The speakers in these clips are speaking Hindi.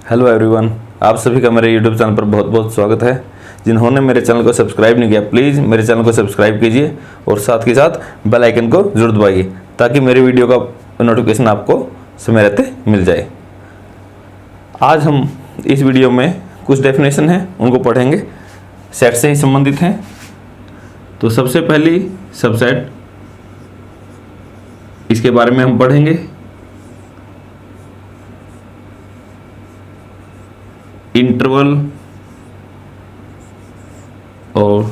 हेलो एवरीवन, आप सभी का मेरे यूट्यूब चैनल पर बहुत बहुत स्वागत है। जिन्होंने मेरे चैनल को सब्सक्राइब नहीं किया, प्लीज़ मेरे चैनल को सब्सक्राइब कीजिए और साथ के साथ बेल आइकन को जरूर दबाइए ताकि मेरे वीडियो का नोटिफिकेशन आपको समय रहते मिल जाए। आज हम इस वीडियो में कुछ डेफिनेशन हैं उनको पढ़ेंगे, सेट से ही संबंधित हैं। तो सबसे पहली सबसेट, इसके बारे में हम पढ़ेंगे। इंटरवल और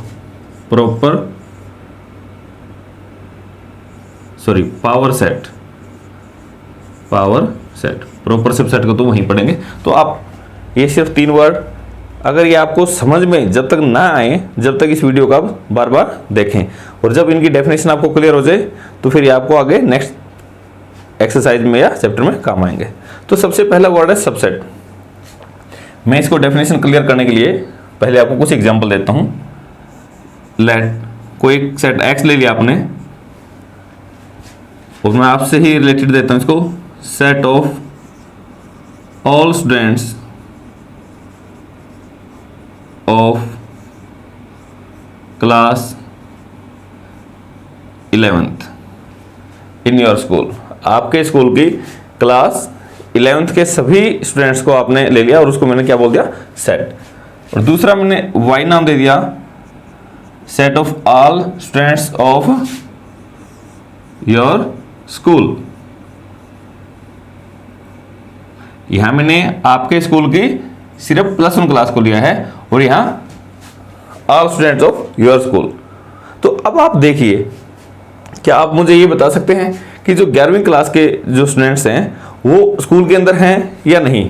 पावर सेट। प्रॉपर सबसेट को तो वहीं पढ़ेंगे। तो आप ये सिर्फ 3 वर्ड, अगर ये आपको समझ में जब तक ना आए, जब तक इस वीडियो का बार बार देखें और जब इनकी डेफिनेशन आपको क्लियर हो जाए तो फिर ये आपको आगे नेक्स्ट एक्सरसाइज में या चैप्टर में काम आएंगे। तो सबसे पहला वर्ड है सबसेट। मैं इसको डेफिनेशन क्लियर करने के लिए पहले आपको कुछ एग्जांपल देता हूं। लेट कोई एक सेट एक्स ले लिया आपने और मैं आपसे ही रिलेटेड देता हूं इसको। Set of all students of class 11th in your school. आपके स्कूल की क्लास 11th के सभी स्टूडेंट्स को आपने ले लिया और उसको मैंने क्या बोल दिया, सेट। और दूसरा मैंने वाई नाम दे दिया, set of all students of your school. यहां मैंने आपके स्कूल की सिर्फ +1 क्लास को लिया है और यहां all students of your school. तो अब आप देखिए, क्या आप मुझे ये बता सकते हैं कि जो 11वीं क्लास के जो स्टूडेंट्स हैं वो स्कूल के अंदर हैं या नहीं?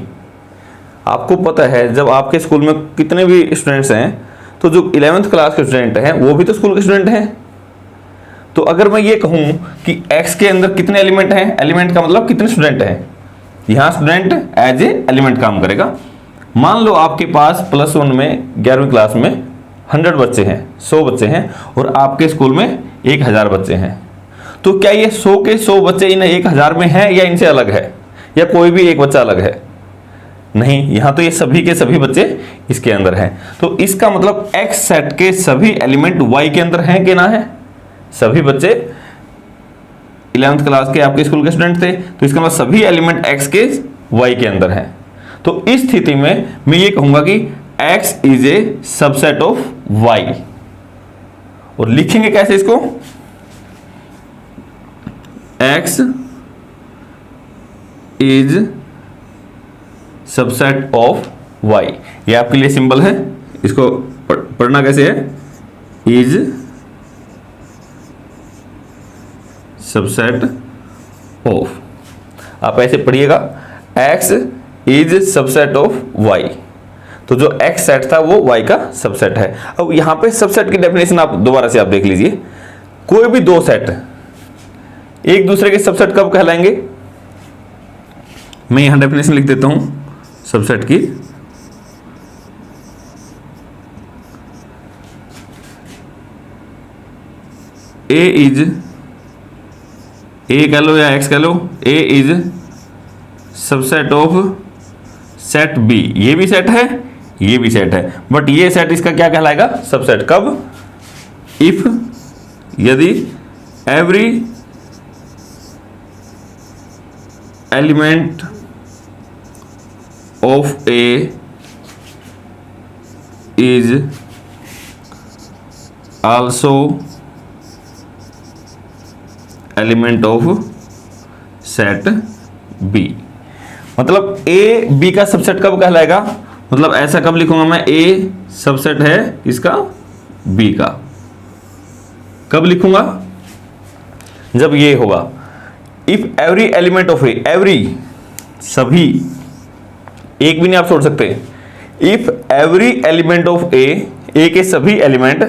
आपको पता है जब आपके स्कूल में कितने भी स्टूडेंट्स हैं तो जो 11th क्लास के स्टूडेंट हैं वो भी तो स्कूल के स्टूडेंट हैं। तो अगर मैं ये कहूं कि x के अंदर कितने एलिमेंट हैं, एलिमेंट का मतलब कितने स्टूडेंट हैं, यहां स्टूडेंट एज ए एलिमेंट काम करेगा। मान लो आपके पास +1 में 11वीं क्लास में 100 बच्चे हैं, 100 बच्चे हैं और आपके स्कूल में 1000 बच्चे हैं। तो क्या ये 100 के 100 बच्चे इन 1000 में हैं या इनसे अलग है, या कोई भी एक बच्चा अलग है? नहीं, यहां तो ये सभी के सभी बच्चे इसके अंदर हैं। तो इसका मतलब एक्स सेट के सभी एलिमेंट वाई के अंदर हैं कि ना है? सभी बच्चे 11th क्लास के आपके स्कूल के स्टूडेंट थे, तो इसका मतलब सभी एलिमेंट एक्स के वाई के अंदर हैं। तो इस स्थिति में मैं ये कहूंगा कि X is a subset of Y. और लिखेंगे कैसे इसको? X is subset of Y. ये आपके लिए सिंबल है, इसको पढ़ना कैसे है? इज सबसेट ऑफ, आप ऐसे पढ़िएगा, X is subset of Y. तो जो एक्स सेट था वो वाई का सबसेट है। अब यहां पे सबसेट की डेफिनेशन आप दोबारा से आप देख लीजिए। कोई भी 2 सेट एक दूसरे के सबसेट कब कहलाएंगे? मैं यहां डेफिनेशन लिख देता हूं सबसेट की। ए कह लो या एक्स कह लो, A is subset of set B. ये भी सेट है, ये भी सेट है, बट ये सेट इसका क्या कहलाएगा? सबसेट। कब? इफ, यदि every element of A is also element of set B. मतलब ए बी का सबसेट कब कहलाएगा? मतलब ऐसा कब लिखूंगा मैं? ए सबसेट है इसका बी का। कब लिखूंगा? जब ये होगा, if every element of A, every सभी, एक भी नहीं आप छोड़ सकते। If every element of A के सभी element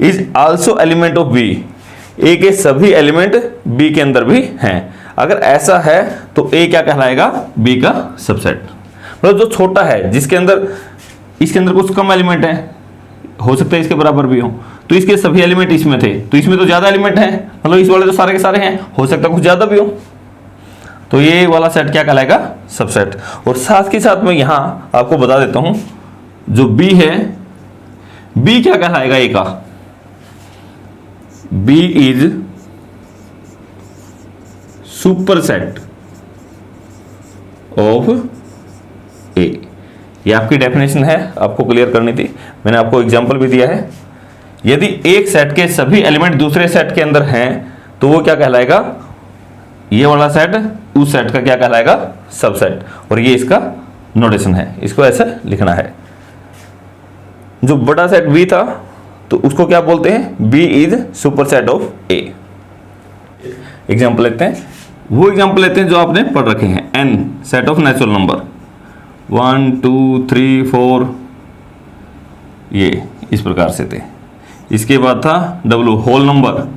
is also element of B, A के सभी एलिमेंट बी के अंदर भी हैं। अगर ऐसा है तो ए क्या कहलाएगा? बी का सबसेट। मतलब जो छोटा है, जिसके अंदर इसके अंदर कुछ कम एलिमेंट है, हो सकता है इसके बराबर भी हो, तो इसके सभी एलिमेंट इसमें थे, तो इसमें तो ज्यादा एलिमेंट हैं, मतलब इस वाले तो सारे के सारे हैं, हो सकता है कुछ ज्यादा भी हो। तो ये वाला सेट क्या कहलाएगा, सबसेट। और साथ के साथ मैं यहां आपको बता देता हूं, जो बी है, बी क्या कहलाएगा, ए का, बी इज सुपरसेट ऑफ ए। ये आपकी डेफिनेशन है, आपको क्लियर करनी थी, मैंने आपको एग्जांपल भी दिया है। यदि एक सेट के सभी एलिमेंट दूसरे सेट के अंदर हैं तो वो क्या कहलाएगा, ये वाला सेट उस सेट का क्या कहलाएगा, सबसेट। और ये इसका नोटेशन है, इसको ऐसे लिखना है। जो बड़ा सेट बी था तो उसको क्या बोलते हैं, B is superset of A. Example लेते हैं, वो एग्जांपल लेते हैं जो आपने पढ़ रखे हैं। N set of natural number 1 2 3 4, ये इस प्रकार से थे। इसके बाद था डब्ल्यू होल नंबर,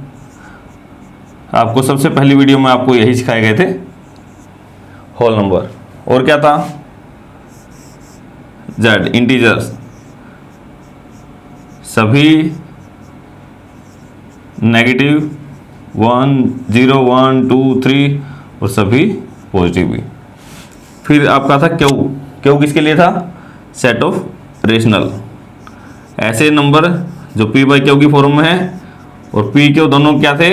आपको सबसे पहली वीडियो में आपको यही सिखाए गए थे, होल नंबर। और क्या था, जेड इंटीजर्स, सभी नेगेटिव 1 0 1 2 3 और सभी पॉजिटिव भी। फिर आपका था क्यू, क्यू किसके लिए था, सेट ऑफ रेशनल, ऐसे नंबर जो पी बाई क्यू की फॉर्म में है, और पी क्यू दोनों क्या थे,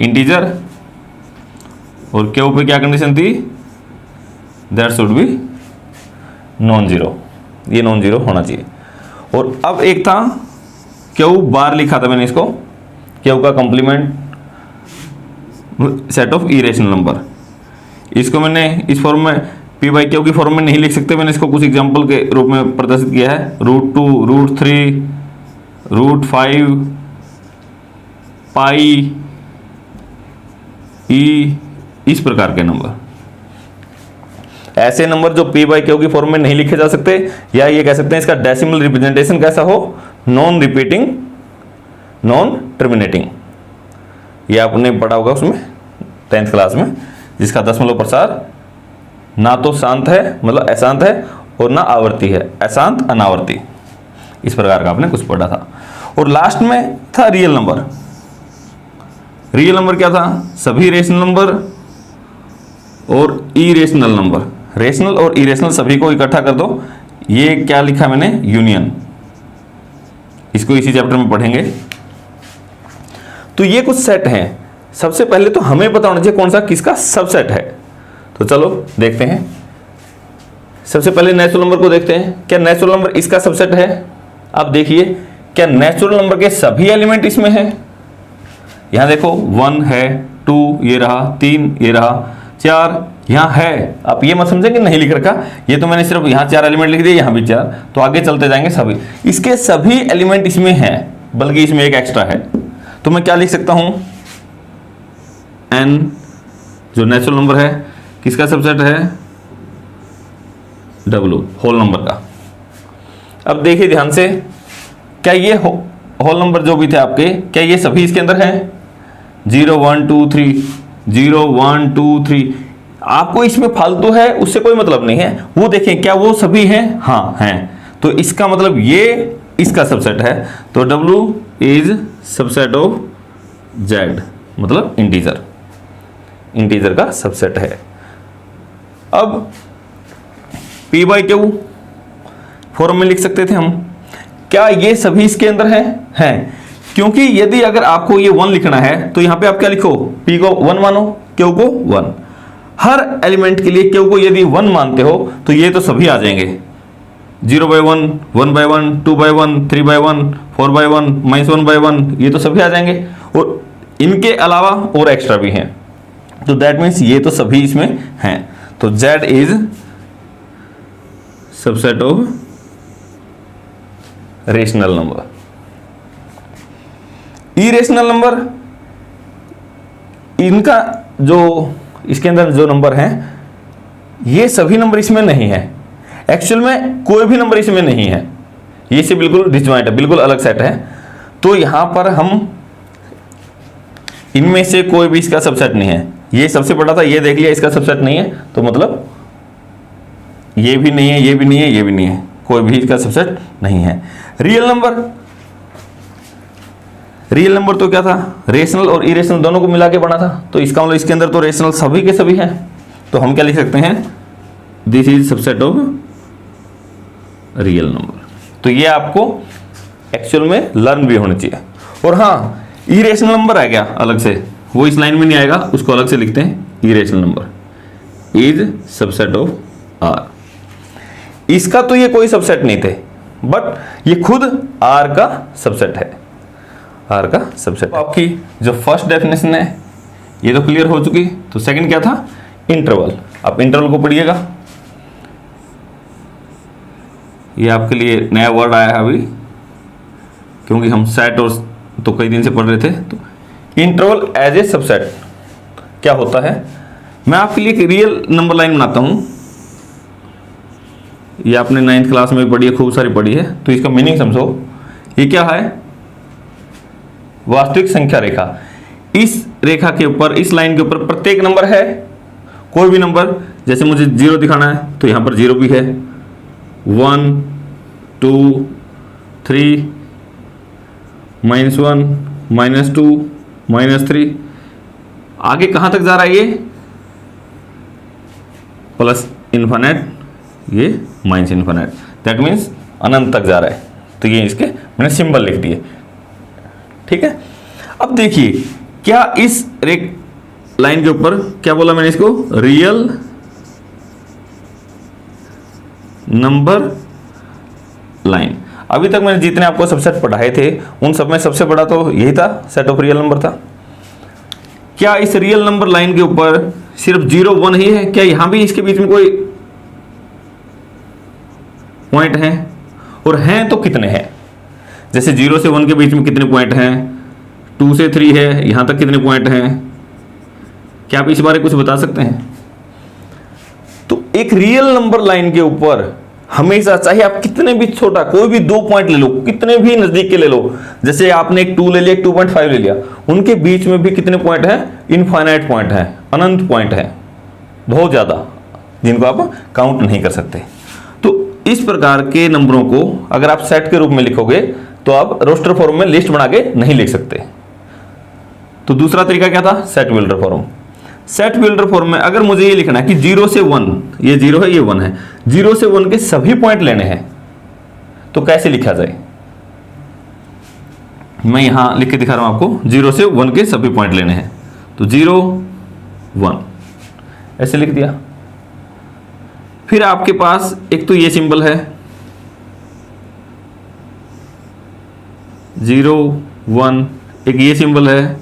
इंटीजर, और क्यू पे क्या कंडीशन थी, that should be non zero, ये नॉन जीरो होना चाहिए। और अब एक था क्यू बार, लिखा था मैंने इसको, क्यू का complement set of irrational number. इसको मैंने इस फॉर्म में पी बाई क्यू की फॉर्म में नहीं लिख सकते, मैंने इसको कुछ एग्जांपल के रूप में प्रदर्शित किया है। √2 √3 √5 पाई ई, इस प्रकार के नंबर, ऐसे नंबर जो पी बाई क्यू की फॉर्म में नहीं लिखे जा सकते, या ये कह सकते हैं इसका डेसिमल रिप्रेजेंटेशन कैसा हो, नॉन रिपीटिंग नॉन टर्मिनेटिंग। ये आपने पढ़ा होगा उसमें 10th क्लास में, जिसका दशमलव प्रसार ना तो शांत है, मतलब अशांत है, और ना आवर्ती है, अशांत अनावर्ती, इस प्रकार का आपने कुछ पढ़ा था। और लास्ट में था रियल नंबर। रियल नंबर क्या था, सभी रेशनल नंबर और इरेशनल नंबर, रेशनल और इरेशनल सभी को इकट्ठा कर दो, ये क्या लिखा मैंने, यूनियन। इसको इसी चैप्टर में पढ़ेंगे। तो ये कुछ सेट हैं। सबसे पहले तो हमें पता होना चाहिए कौन सा किसका सबसेट है। तो चलो देखते हैं। सबसे पहले नेचुरल नंबर को देखते हैं, क्या नेचुरल नंबर इसका सबसेट है। अब देखिए, क्या नेचुरल नंबर के सभी एलिमेंट इसमें हैं। यहां देखो 1 है, 2 ये रहा, 3 ये रहा, 4 यहां है। आप ये मत समझे कि नहीं लिख रखा, ये तो मैंने सिर्फ यहां 4 एलिमेंट लिख दिए, यहां भी 4, तो आगे चलते जाएंगे सभी, इसके सभी एलिमेंट इसमें हैं, बल्कि इसमें एक एक्स्ट्रा है। तो मैं क्या लिख सकता हूं, n जो नेचुरल नंबर है किसका सबसेट है, W होल नंबर का। अब देखिए ध्यान से, क्या ये होल नंबर जो भी थे आपके, क्या ये सभी इसके अंदर हैं, 0 1 2 3 0 1 2 3। आपको इसमें फालतू है उससे कोई मतलब नहीं है, वो देखें क्या वो सभी हैं, हाँ हैं। तो इसका मतलब ये इसका सबसेट है। तो W is subset of Z, मतलब इंटीजर, इंटीजर का सबसेट है। अब P बाई क्यू फॉर्म में लिख सकते थे हम, क्या ये सभी इसके अंदर हैं? क्योंकि यदि अगर आपको ये 1 लिखना है तो यहां पे आप क्या लिखो, P को 1 मानो, Q को 1। हर एलिमेंट के लिए Q को यदि 1 मानते हो तो ये तो सभी आ जाएंगे, 0/1 1/1 2/1 3/1 4/1 -1/1, ये तो सभी आ जाएंगे। और इनके अलावा और एक्स्ट्रा भी हैं, तो दैट मीन्स ये तो सभी इसमें हैं। तो Z is subset of rational number. Irrational number, इनका जो इसके अंदर जो नंबर हैं, ये सभी नंबर इसमें नहीं है। एक्चुअल में कोई भी नंबर इसमें नहीं है, ये से बिल्कुल डिस्जॉइंट है, बिल्कुल अलग सेट है। तो यहां पर हम इनमें से कोई भी इसका सबसेट नहीं है। ये सबसे बड़ा था, ये देख लिया इसका सबसेट नहीं है, तो मतलब ये भी नहीं है, ये भी नहीं है, ये भी नहीं है, कोई भी इसका सबसेट नहीं है। रियल नंबर, रियल नंबर तो क्या था, रेशनल और इरेशनल दोनों को मिला के बना था, तो इसका मतलब इसके अंदर तो रेशनल सभी के सभी हैं, तो हम क्या लिख सकते हैं, this is subset of real number. तो ये आपको एक्चुअल में लर्न भी होना चाहिए। और हाँ, इरेशनल नंबर आ गया अलग से, वो इस लाइन में नहीं आएगा, उसको अलग से लिखते हैं, irrational number is subset of R. इसका तो ये कोई सबसेट नहीं थे, बट ये खुद आर का सबसेट है, आर का सबसेट। आपकी जो फर्स्ट डेफिनेशन है ये तो क्लियर हो चुकी। तो सेकंड क्या था, इंटरवल। आप इंटरवल को पढ़िएगा, ये आपके लिए नया वर्ड आया है अभी, क्योंकि हम सेट और तो कई दिन से पढ़ रहे थे। तो इंटरवल एज ए सबसेट क्या होता है, मैं आपके लिए एक रियल नंबर लाइन बनाता हूं, ये आपने 9th क्लास में भी पढ़ी है, खूब सारी पढ़ी है, तो इसका मीनिंग समझो। ये क्या है, वास्तविक संख्या रेखा। इस रेखा के ऊपर, इस लाइन के ऊपर प्रत्येक नंबर है, कोई भी नंबर, जैसे मुझे 0 दिखाना है तो यहां पर 0 भी है, 1 2 3 -1 -2 -3, आगे कहां तक जा रहा है ये, प्लस इन्फिनिट, ये माइनस इन्फिनिट, दैट मीन्स अनंत तक जा रहा है। तो ये इसके मैंने सिंबल लिख दिए, ठीक है। अब देखिए क्या इस लाइन के ऊपर क्या बोला मैंने इसको, रियल नंबर लाइन। अभी तक मैंने जितने आपको सबसेट पढ़ाए थे उन सब में सबसे बड़ा तो यही था, सेट ऑफ रियल नंबर था। क्या इस रियल नंबर लाइन के ऊपर सिर्फ 0 1 ही है, क्या यहां भी इसके बीच में कोई पॉइंट हैं, और हैं तो कितने हैं, जैसे 0 से 1 के बीच में कितने पॉइंट हैं, 2 से 3 है, यहां तक कितने पॉइंट हैं, क्या आप इस बारे कुछ बता सकते हैं। तो एक रियल नंबर लाइन के ऊपर हमेशा, चाहे आप कितने भी छोटा कोई भी 2 पॉइंट ले लो, कितने भी नजदीक के ले लो, जैसे आपने एक 2 ले लिया, एक 2.5 ले लिया, उनके बीच में भी कितने पॉइंट हैं, इनफाइनाइट पॉइंट है, अनंत पॉइंट है, बहुत ज्यादा, जिनको आप काउंट नहीं कर सकते। तो इस प्रकार के नंबरों को अगर आप सेट के रूप में लिखोगे तो आप रोस्टर फॉर्म में लिस्ट बना के नहीं लिख सकते। तो दूसरा तरीका क्या था, set builder form. Set builder form में अगर मुझे ये लिखना है कि 0 से 1, ये 0 है, ये 1 है, 0 से 1 के सभी पॉइंट लेने हैं, तो कैसे लिखा जाए, मैं यहां लिख के दिखा रहा हूं आपको, 0 से 1 के सभी पॉइंट लेने हैं, तो 0 1 ऐसे लिख दिया। फिर आपके पास एक तो ये सिंबल है 0 1, एक ये सिंबल है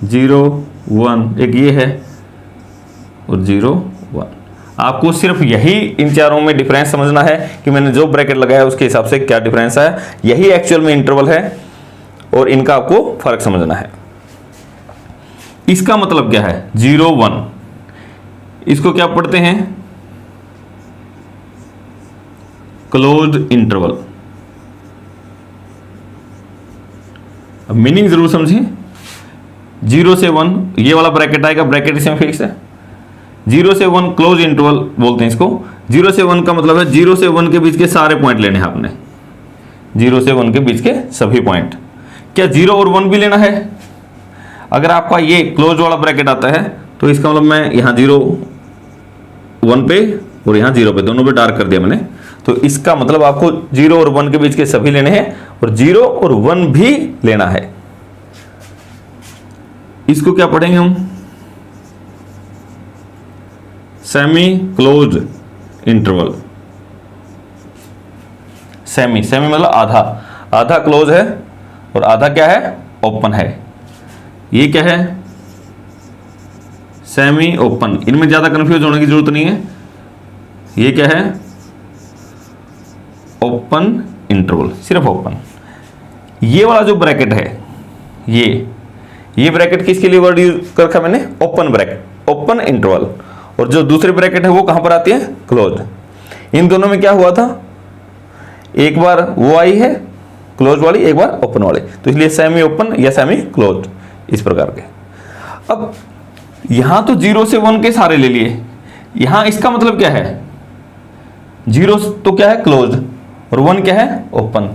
0 1, एक ये है, और 0 1। आपको सिर्फ यही इन चारों में डिफरेंस समझना है कि मैंने जो ब्रैकेट लगाया उसके हिसाब से क्या डिफरेंस है, यही एक्चुअल में इंटरवल है, और इनका आपको फर्क समझना है। इसका मतलब क्या है, 0 1, इसको क्या पढ़ते हैं, क्लोज्ड इंटरवल। अब मीनिंग जरूर समझिए, 0 से 1 ये वाला ब्रैकेट आएगा, ब्रैकेट इसमें फिक्स है, 0 से 1 क्लोज इंटरवल बोलते हैं इसको। 0 से 1 का मतलब है 0 से 1 के बीच के सारे पॉइंट लेने हैं आपने, 0 से 1 के बीच के सभी पॉइंट। क्या 0 और 1 भी लेना है, अगर आपका ये क्लोज वाला ब्रैकेट आता है तो इसका मतलब मैं यहाँ 0 1 पे और यहाँ 0 पे, दोनों पे डार्क कर दिया मैंने, तो इसका मतलब आपको 0 और 1 के बीच के सभी लेने हैं, और 0 और 1 भी लेना है। इसको क्या पढ़ेंगे हम, सेमी क्लोज्ड इंटरवल। सेमी मतलब आधा, आधा क्लोज है और आधा क्या है, ओपन है। ये क्या है, सेमी ओपन। इनमें ज्यादा कंफ्यूज होने की जरूरत नहीं है। ये क्या है, ओपन इंटरवल, सिर्फ ओपन। ये वाला जो ब्रैकेट है, ये ब्रैकेट किसके लिए वर्ड यूज कर रखा मैंने, ओपन ब्रैकेट, ओपन इंटरवल। और जो दूसरी ब्रैकेट है वो कहां पर आती है, क्लोज। इन दोनों में क्या हुआ था, एक बार वो आई है क्लोज वाली, एक बार ओपन वाली, तो इसलिए सेमी ओपन या सेमी क्लोज, इस प्रकार के। अब यहां तो 0 से 1 के सारे ले लिए, यहां इसका मतलब क्या है, 0 तो क्या है, क्लोज, और 1 क्या है, ओपन।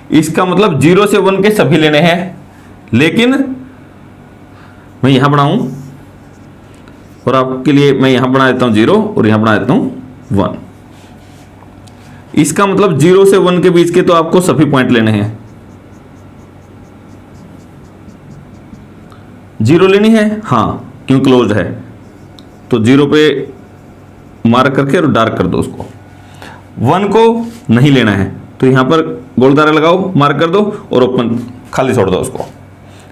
इसका मतलब 0 से 1 के सभी लेने हैं, लेकिन मैं यहां बनाऊं और आपके लिए मैं यहां बना देता हूं 0 और यहां बना देता हूं 1। इसका मतलब 0 से 1 के बीच के तो आपको सभी पॉइंट लेने हैं। 0 लेनी है, हाँ, क्यों क्लोज है तो 0 पे मार्क करके और डार्क कर दो उसको। 1 को नहीं लेना है तो यहां पर गोल तारा लगाओ, मार्क कर दो और ओपन खाली छोड़ दो उसको।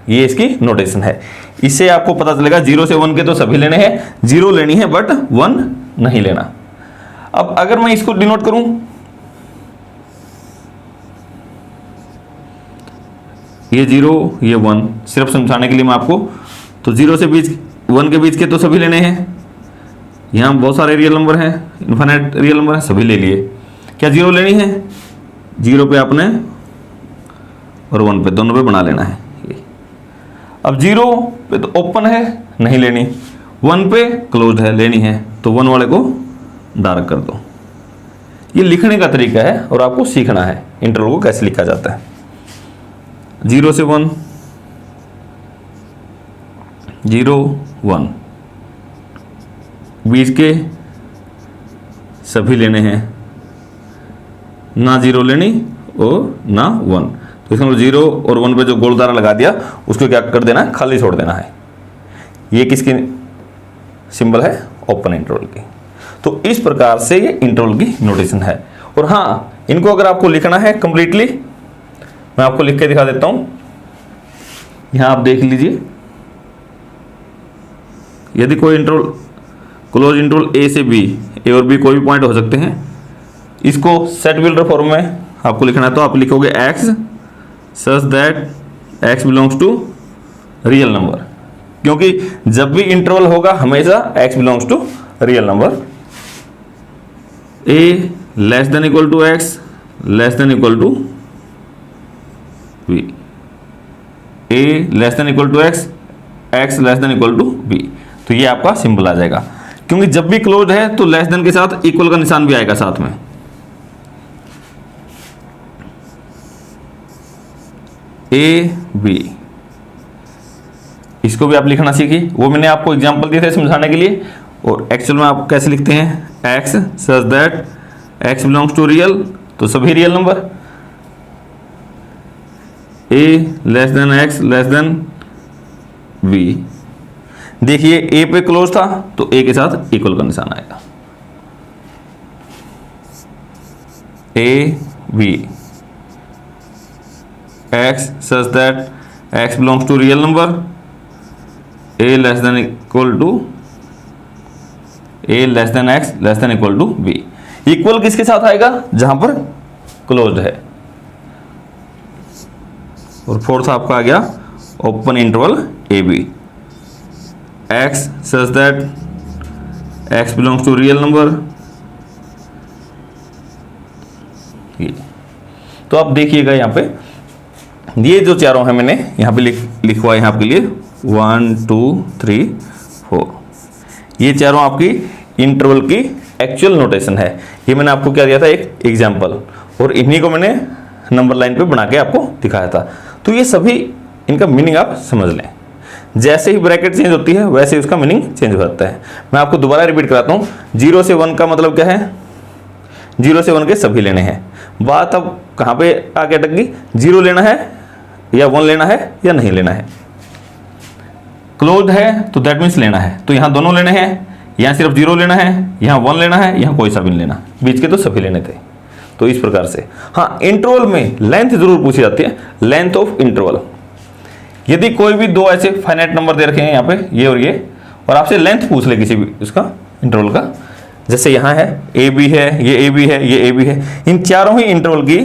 ये इसकी नोटेशन है। इससे आपको पता चलेगा 0 से 1 के तो सभी लेने हैं, 0 लेनी है बट 1 नहीं लेना। अब अगर मैं इसको डिनोट करूं, ये 0 ये 1, सिर्फ समझाने के लिए मैं आपको, तो 0 से 1 के बीच के तो सभी लेने हैं। यहाँ बहुत सारे रियल नंबर हैं, इनफाइनाइट रियल नंबर हैं, सभी ले लिए। क्या 0 लेनी है? 0 पे आपने और 1 पे, दोनों पे बना लेना है। अब 0 पे तो ओपन है, नहीं लेनी, 1 पे क्लोज है, लेनी है, तो 1 वाले को डार्क कर दो। ये लिखने का तरीका है और आपको सीखना है इंटरवल को कैसे लिखा जाता है। 0 से 1, 0 1, बीच के सभी लेने हैं, ना 0 लेनी और ना 1। तो इसका मतलब 0 और 1 पे जो गोल तारा लगा दिया उसको क्या कर देना है, खाली छोड़ देना है। ये किसकी सिंबल है? ओपन इंटरवल की। तो इस प्रकार से ये इंटरवल की नोटेशन है। और हाँ, इनको अगर आपको लिखना है कंप्लीटली, मैं आपको लिख के दिखा देता हूं। यहां आप देख लीजिए, यदि कोई इंटरवल क्लोज इंटरवल ए से बी, ए और बी कोई भी पॉइंट हो सकते हैं, इसको सेट बिल्डर फॉर्म में आपको लिखना है। तो आप लिखोगे x such that x belongs to real number, क्योंकि जब भी इंटरवल होगा हमेशा x belongs to real number. a less than equal to x less than equal to b, a less than equal to x, x less than equal to b। तो ये आपका सिंबल आ जाएगा, क्योंकि जब भी क्लोज है तो लेस देन के साथ इक्वल का निशान भी आएगा साथ में। ए बी, इसको भी आप लिखना सीखिए, वो मैंने आपको एग्जांपल दिए थे समझाने के लिए। और एक्चुअल में आप कैसे लिखते हैं, x such that x belongs to real, तो सभी real number, a less than x less than b। देखिए a पे क्लोज था तो a के साथ इक्वल का निशान आएगा, a b, x such that x belongs to real number, a less than equal to a less than x less than equal to b। Equal किसके साथ आएगा? जहां पर क्लोज्ड है। और फोर्थ आपका आ गया open interval A B, x such that x belongs to real number। तो आप देखिएगा यहाँ पे ये जो चारों हैं मैंने यहाँ पे लिखवाए हैं आपके लिए 1 2 3 4, ये चारों आपकी इंटरवल की एक्चुअल नोटेशन है। ये मैंने आपको क्या दिया था, एक एग्जांपल, और इन्हीं को मैंने नंबर लाइन पे बना के आपको दिखाया था। तो ये सभी इनका मीनिंग आप समझ लें। जैसे ही ब्रैकेट चेंज होती है वैसे ही उसका मीनिंग चेंज हो जाता है। मैं आपको दोबारा रिपीट कराता हूँ। 0 से 1 का मतलब क्या है? 0 से 1 के सभी लेने हैं। बात अब कहाँ पे आके अटक गई? 0 लेना है या 1 लेना है या नहीं लेना है। क्लोज है तो दैट मीन्स लेना है, तो यहाँ दोनों लेने हैं, यहाँ सिर्फ 0 लेना है, यहाँ 1 लेना है, यहाँ कोई सा भी नहीं लेना, बीच के तो सभी लेने थे। तो इस प्रकार से हाँ, इंटरवल में लेंथ जरूर पूछी जाती है, लेंथ ऑफ इंटरवल। यदि कोई भी दो ऐसे फाइनाइट नंबर दे रखे हैं यहाँ पे, ये और आपसे लेंथ पूछ ले किसी भी उसका इंटरवल का, जैसे यहाँ है ए बी है, ये ए बी है, ये ए बी है, इन चारों ही इंटरवल की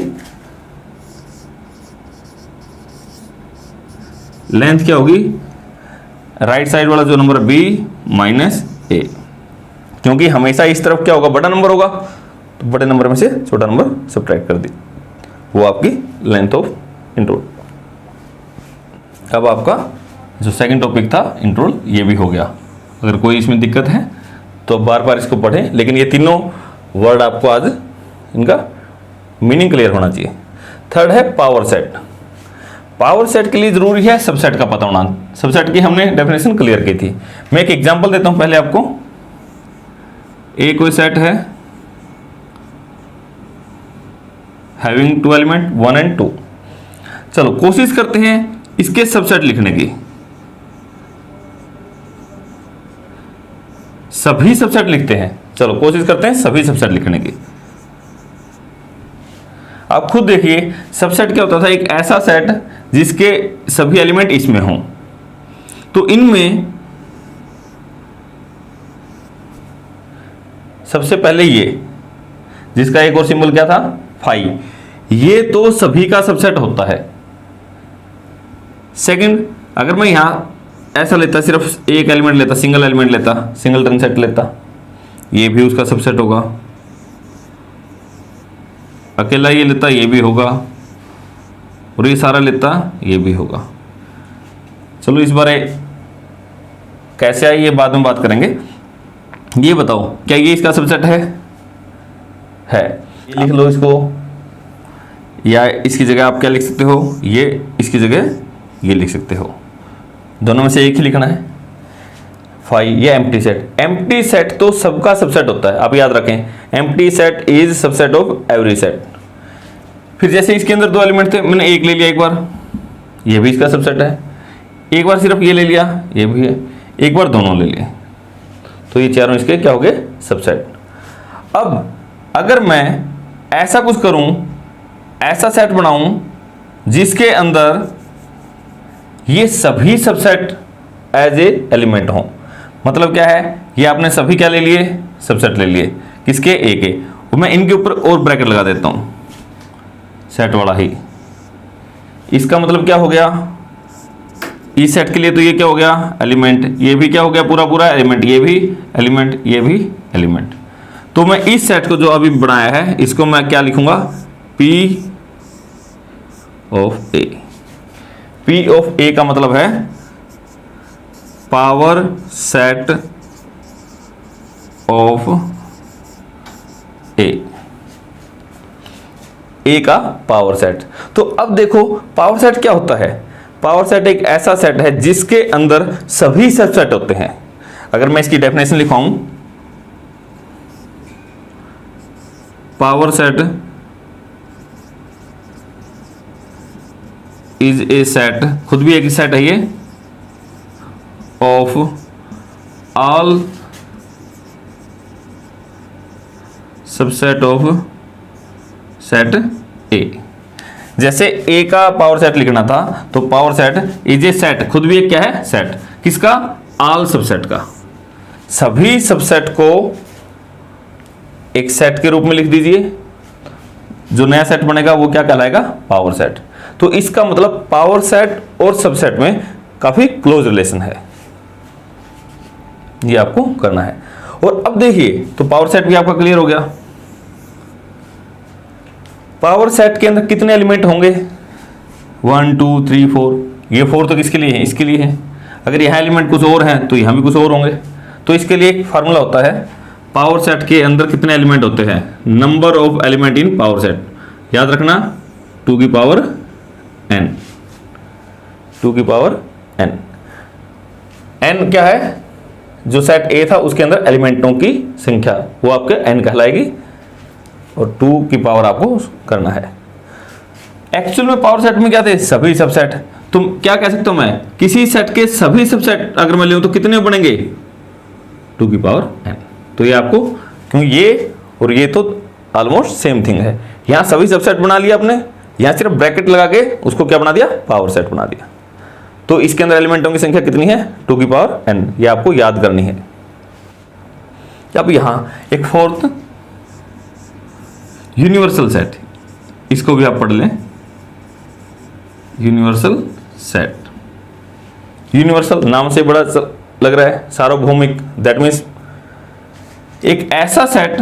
लेंथ क्या होगी? राइट साइड वाला जो नंबर बी माइनस ए, क्योंकि हमेशा इस तरफ क्या होगा? बड़ा नंबर होगा, तो बड़े नंबर में से छोटा नंबर सब्ट्रैक्ट कर दी, वो आपकी लेंथ ऑफ इंटरवल। अब आपका जो सेकंड टॉपिक था इंटरवल, ये भी हो गया। अगर कोई इसमें दिक्कत है तो बार बार इसको पढ़ें, लेकिन ये तीनों वर्ड आपको आज इनका मीनिंग क्लियर होना चाहिए, थर्ड है पावर सेट। पावर सेट के लिए जरूरी है सबसेट का पता होना। सबसेट की हमने डेफिनेशन क्लियर की थी। मैं एक एग्जांपल देता हूं पहले आपको। ए कोई सेट है हैविंग टू एलिमेंट 1 and 2। चलो कोशिश करते हैं इसके सबसेट लिखने की। सभी सबसेट लिखते हैं। चलो कोशिश करते हैं सभी सबसेट लिखने की। आप खुद देखिए सबसेट क्या होता था, एक ऐसा सेट जिसके सभी एलिमेंट इसमें हों। तो इनमें सबसे पहले ये जिसका एक और सिंबल क्या था फाई, ये तो सभी का सबसेट होता है। सेकंड, अगर मैं यहां ऐसा लेता, सिर्फ एक एलिमेंट लेता, सिंगल एलिमेंट लेता, सिंगल टर्न सेट लेता, ये भी उसका सबसेट होगा। अकेला ये लेता, ये भी होगा, और ये सारा लेता, ये भी होगा। चलो इस बार कैसे आए ये बाद में बात करेंगे। ये बताओ क्या ये इसका सबसेट है? ये लिख लो इसको, या इसकी जगह आप क्या लिख सकते हो, ये इसकी जगह ये लिख सकते हो। दोनों में से एक ही लिखना है। फाइव ये एम्प्टी सेट। एम्प्टी सेट तो सबका सबसेट होता है, आप याद रखें। Empty set is subset of every set. फिर जैसे इसके अंदर 2 एलिमेंट थे, मैंने एक ले लिया, एक बार ये भी इसका सबसेट है, एक बार सिर्फ ये ले लिया, ये भी है, एक बार दोनों ले लिए, तो ये चारों इसके क्या हो गए सबसेट। अब अगर मैं ऐसा कुछ करूं, ऐसा सेट बनाऊं जिसके अंदर ये सभी सबसेट एज ए एलिमेंट हों, मतलब क्या है, ये आपने सभी क्या ले लिए सबसेट ले लिए, किसके ए के, और मैं इनके ऊपर और ब्रैकेट लगा देता हूं सेट वाला ही। इसका मतलब क्या हो गया, इस सेट के लिए तो ये क्या हो गया एलिमेंट, ये भी क्या हो गया पूरा पूरा एलिमेंट, ये भी एलिमेंट, ये भी एलिमेंट। तो मैं इस सेट को जो अभी बनाया है इसको मैं क्या लिखूंगा, P of A. P of A का मतलब है पावर सेट ऑफ ए का पावर सेट। तो अब देखो पावर सेट क्या होता है। पावर सेट एक ऐसा सेट है जिसके अंदर सभी सबसेट होते हैं। अगर मैं इसकी डेफिनेशन लिखाऊं, power set is a set, खुद भी एक सेट है ये, of all subset of set A. जैसे ए का पावर सेट लिखना था तो power set is a set, खुद भी एक क्या है सेट, किसका, ऑल सबसेट का। सभी सबसेट को एक सेट के रूप में लिख दीजिए, जो नया सेट बनेगा वो क्या कहलाएगा, पावर सेट। तो इसका मतलब पावर सेट और सबसेट में काफी क्लोज रिलेशन है, ये आपको करना है। और अब देखिए तो पावर सेट भी आपका क्लियर हो गया। पावर सेट के अंदर कितने एलिमेंट होंगे, 1 2 3 4। ये 4 तो किसके लिए है, इसके लिए है। अगर यहाँ एलिमेंट कुछ और हैं तो यहाँ भी कुछ और होंगे। तो इसके लिए एक फार्मूला होता है, पावर सेट के अंदर कितने एलिमेंट होते हैं, number of element in power set. याद रखना 2 की पावर n, 2 की पावर n। n क्या है, जो सेट A था उसके अंदर एलिमेंटों की संख्या, वो आपके n कहलाएगी, और 2 की पावर आपको करना है। एक्चुअल में पावर सेट में क्या थे, सभी सबसेट। तुम क्या कह सकते हो, मैं किसी सेट के सभी सबसेट अगर मैं लूं तो कितने बनेंगे, 2 की पावर n। तो ये आपको, क्योंकि ये और ये तो ऑलमोस्ट सेम थिंग है। यहां सभी सबसेट बना लिया आपने, यहां सिर्फ ब्रैकेट लगा के उसको क्या बना दिया, पावर सेट बना दिया। तो इसके अंदर एलिमेंटों की संख्या कितनी है, 2 की पावर n। ये आपको याद करनी है। अब यहां एक फोर्थ यूनिवर्सल सेट, इसको भी आप पढ़ लें, यूनिवर्सल सेट। यूनिवर्सल नाम से बड़ा लग रहा है, सार्वभौमिक। दैट मीन्स एक ऐसा सेट,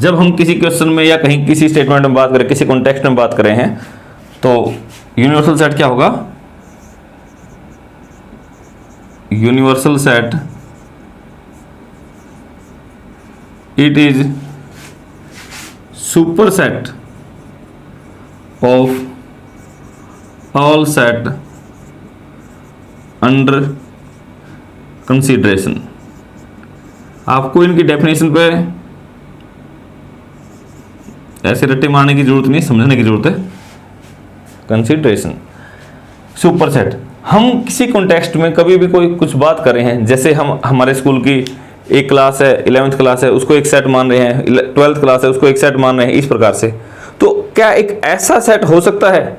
जब हम किसी क्वेश्चन में या कहीं किसी स्टेटमेंट में बात करें, किसी कॉन्टेक्स्ट में बात करें हैं, तो यूनिवर्सल सेट क्या होगा, universal set it is super set of all set under consideration. आपको इनकी डेफिनेशन पे ऐसे रट्टे मारने की जरूरत नहीं, समझने की जरूरत है। कंसीडरेशन, सुपरसेट, हम किसी कॉन्टेक्स्ट में कभी भी कोई कुछ बात कर रहे हैं, जैसे हम हमारे स्कूल की एक क्लास है, 11th क्लास है, उसको एक सेट मान रहे हैं, 12th क्लास है, उसको एक सेट मान रहे हैं, इस प्रकार से। तो क्या एक ऐसा सेट हो सकता है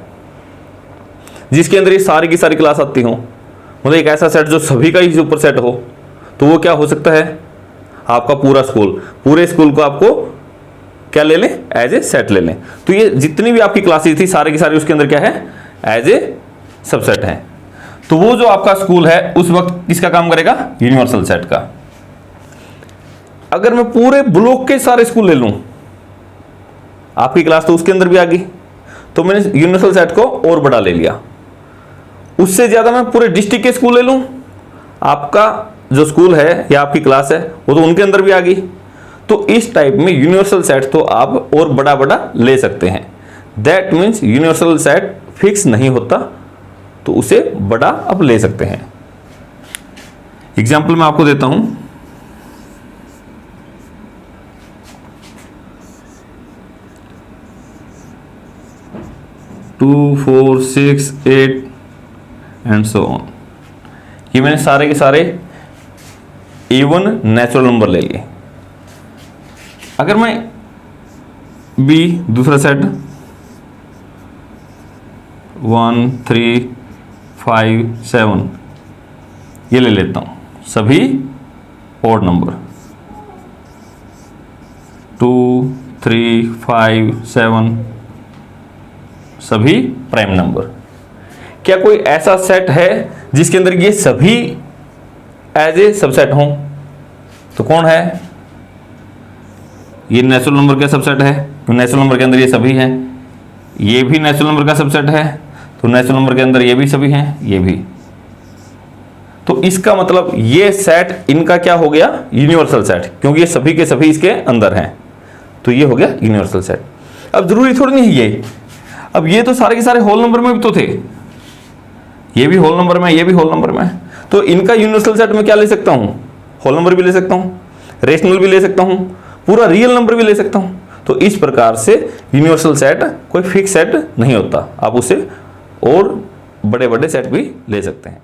जिसके अंदर ये सारी की सारी क्लास आती हो, मतलब एक ऐसा सेट जो सभी का ही सुपर सेट हो? तो वो क्या हो सकता है? आपका पूरा स्कूल, पूरे स्कूल को आपको क्या ले लें? एज ए सेट ले लें। तो ये जितनी भी आपकी क्लासेस थी सारी की सारी उसके अंदर क्या है? एज ए सबसेट है। तो वो जो आपका स्कूल है उस वक्त किसका काम करेगा? यूनिवर्सल सेट का। अगर मैं पूरे ब्लॉक के सारे स्कूल ले लूं, आपकी क्लास तो उसके अंदर भी आ गई, तो मैंने यूनिवर्सल सेट को और बड़ा ले लिया। उससे ज्यादा मैं पूरे डिस्ट्रिक्ट के स्कूल ले लूं, आपका जो स्कूल है या आपकी क्लास है वो तो उनके अंदर भी आ गई। तो इस टाइप में यूनिवर्सल सेट तो आप और बड़ा बड़ा ले सकते हैं। That means universal set fix नहीं होता, तो उसे बड़ा आप ले सकते हैं। एग्जाम्पल मैं आपको देता हूं। 2, 4, 6, 8 एंड सो ऑन। ये मैंने सारे के सारे इवन नेचुरल नंबर ले लिए। अगर मैं बी दूसरा सेट 1, 3, 5, 7 ये ले लेता हूं, सभी ऑड नंबर 2, 3, 5, 7 सभी प्राइम नंबर। क्या कोई ऐसा सेट है जिसके अंदर ये सभी एज ए सबसेट हों? तो कौन है? ये नेचुरल नंबर का सबसेट है, तो नेचुरल नंबर के अंदर ये सभी हैं। ये भी नेचुरल नंबर का सबसेट है, तो नेचुरल नंबर के अंदर ये भी सभी हैं, ये भी। तो इसका मतलब ये सेट इनका क्या हो गया? यूनिवर्सल सेट, क्योंकि ये सभी के सभी इसके अंदर हैं, तो ये हो गया यूनिवर्सल सेट। अब जरूरी थोड़ी नहीं ये, अब ये तो सारे के सारे होल नंबर में भी तो थे, ये भी होल नंबर में, ये भी होल नंबर में, तो इनका यूनिवर्सल सेट में क्या ले सकता हूं? होल नंबर भी ले सकता हूं, रेशनल भी ले सकता हूं, पूरा रियल नंबर भी ले सकता हूं। तो इस प्रकार से यूनिवर्सल सेट कोई फिक्स सेट नहीं होता, आप उसे और बड़े बड़े सेट भी ले सकते हैं।